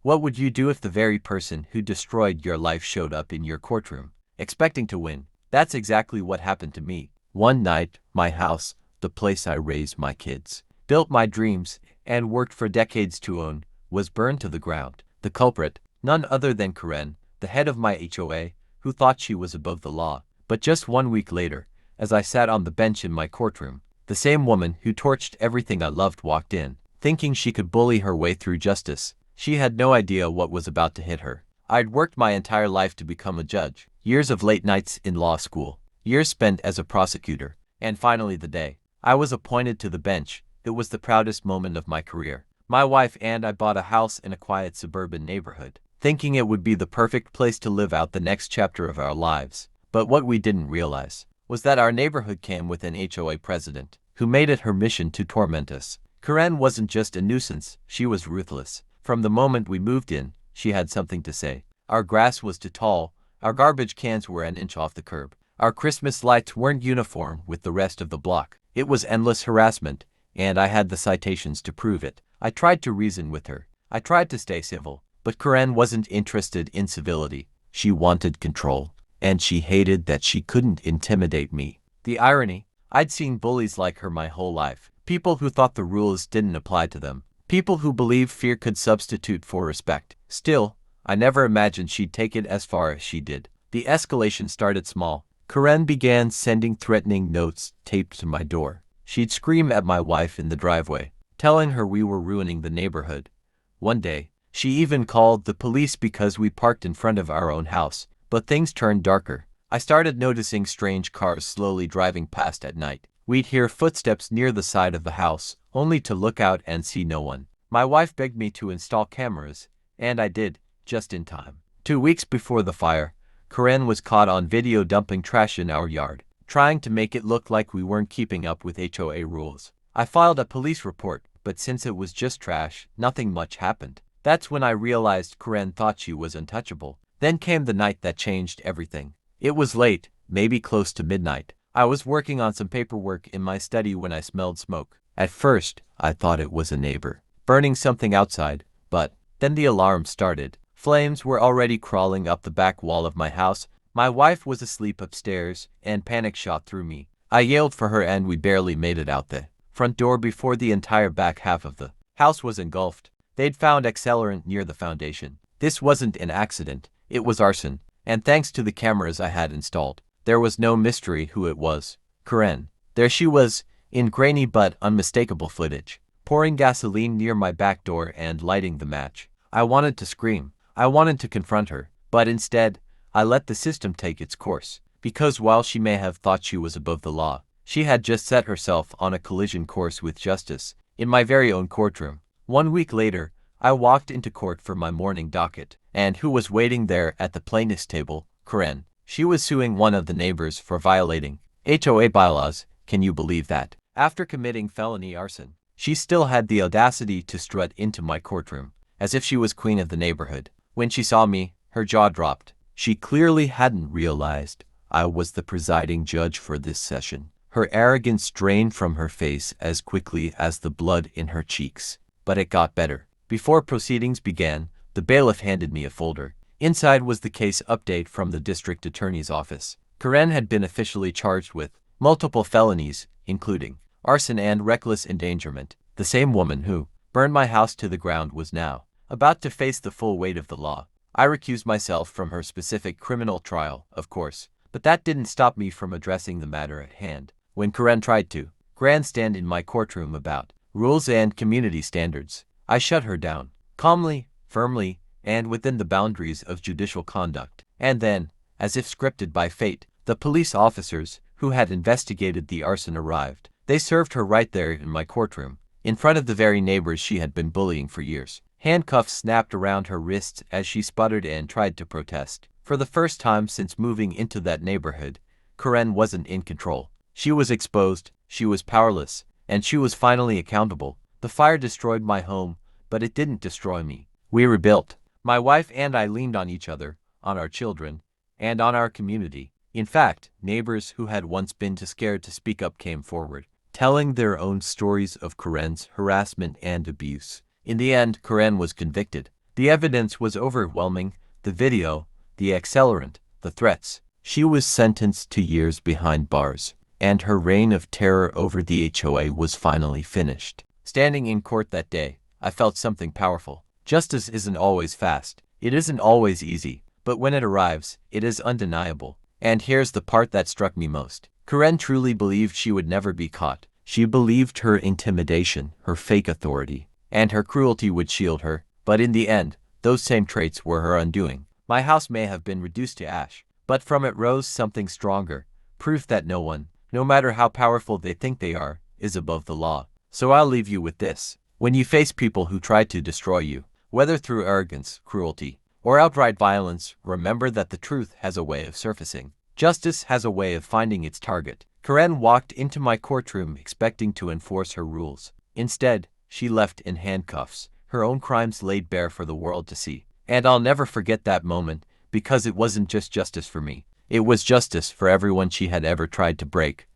What would you do if the very person who destroyed your life showed up in your courtroom, expecting to win? That's exactly what happened to me. One night, my house, the place I raised my kids, built my dreams, and worked for decades to own, was burned to the ground. The culprit, none other than Karen, the head of my HOA, who thought she was above the law. But just 1 week later, as I sat on the bench in my courtroom, the same woman who torched everything I loved walked in, thinking she could bully her way through justice. She had no idea what was about to hit her. I'd worked my entire life to become a judge, years of late nights in law school, years spent as a prosecutor, and finally the day I was appointed to the bench. It was the proudest moment of my career. My wife and I bought a house in a quiet suburban neighborhood, thinking it would be the perfect place to live out the next chapter of our lives. But what we didn't realize was that our neighborhood came with an HOA president who made it her mission to torment us. Karen wasn't just a nuisance, she was ruthless. From the moment we moved in, she had something to say. Our grass was too tall, our garbage cans were an inch off the curb, our Christmas lights weren't uniform with the rest of the block. It was endless harassment, and I had the citations to prove it. I tried to reason with her. I tried to stay civil, but Karen wasn't interested in civility. She wanted control, and she hated that she couldn't intimidate me. The irony, I'd seen bullies like her my whole life. People who thought the rules didn't apply to them. People who believed fear could substitute for respect. Still, I never imagined she'd take it as far as she did. The escalation started small. Karen began sending threatening notes taped to my door. She'd scream at my wife in the driveway, telling her we were ruining the neighborhood. One day, she even called the police because we parked in front of our own house. But things turned darker. I started noticing strange cars slowly driving past at night. We'd hear footsteps near the side of the house, only to look out and see no one. My wife begged me to install cameras, and I did, just in time. 2 weeks before the fire, Karen was caught on video dumping trash in our yard, trying to make it look like we weren't keeping up with HOA rules. I filed a police report, but since it was just trash, nothing much happened. That's when I realized Karen thought she was untouchable. Then came the night that changed everything. It was late, maybe close to midnight. I was working on some paperwork in my study when I smelled smoke. At first, I thought it was a neighbor burning something outside, but then the alarm started. Flames were already crawling up the back wall of my house. My wife was asleep upstairs, and panic shot through me. I yelled for her and we barely made it out the front door before the entire back half of the house was engulfed. They'd found accelerant near the foundation. This wasn't an accident. It was arson, and thanks to the cameras I had installed, there was no mystery who it was. Karen. There she was, in grainy but unmistakable footage, pouring gasoline near my back door and lighting the match. I wanted to scream. I wanted to confront her, but instead, I let the system take its course. Because while she may have thought she was above the law, she had just set herself on a collision course with justice, in my very own courtroom. 1 week later, I walked into court for my morning docket, and who was waiting there at the plaintiff's table? Karen. She was suing one of the neighbors for violating HOA bylaws. Can you believe that? After committing felony arson, she still had the audacity to strut into my courtroom, as if she was queen of the neighborhood. When she saw me, her jaw dropped. She clearly hadn't realized I was the presiding judge for this session. Her arrogance drained from her face as quickly as the blood in her cheeks. But it got better. Before proceedings began, the bailiff handed me a folder. Inside was the case update from the district attorney's office. Karen had been officially charged with multiple felonies, including arson and reckless endangerment. The same woman who burned my house to the ground was now about to face the full weight of the law. I recused myself from her specific criminal trial, of course, but that didn't stop me from addressing the matter at hand. When Karen tried to grandstand in my courtroom about rules and community standards, I shut her down, calmly, firmly, and within the boundaries of judicial conduct. And then, as if scripted by fate, the police officers who had investigated the arson arrived. They served her right there in my courtroom, in front of the very neighbors she had been bullying for years. Handcuffs snapped around her wrists as she sputtered and tried to protest. For the first time since moving into that neighborhood, Karen wasn't in control. She was exposed, she was powerless, and she was finally accountable. The fire destroyed my home, but it didn't destroy me. We rebuilt. My wife and I leaned on each other, on our children, and on our community. In fact, neighbors who had once been too scared to speak up came forward, telling their own stories of Karen's harassment and abuse. In the end, Karen was convicted. The evidence was overwhelming: the video, the accelerant, the threats. She was sentenced to years behind bars, and her reign of terror over the HOA was finally finished. Standing in court that day, I felt something powerful. Justice isn't always fast. It isn't always easy, but when it arrives, it is undeniable. And here's the part that struck me most. Karen truly believed she would never be caught. She believed her intimidation, her fake authority, and her cruelty would shield her. But in the end, those same traits were her undoing. My house may have been reduced to ash, but from it rose something stronger, proof that no one, no matter how powerful they think they are, is above the law. So I'll leave you with this. When you face people who try to destroy you, whether through arrogance, cruelty, or outright violence, remember that the truth has a way of surfacing. Justice has a way of finding its target. Karen walked into my courtroom expecting to enforce her rules. Instead, she left in handcuffs, her own crimes laid bare for the world to see. And I'll never forget that moment, because it wasn't just justice for me. It was justice for everyone she had ever tried to break.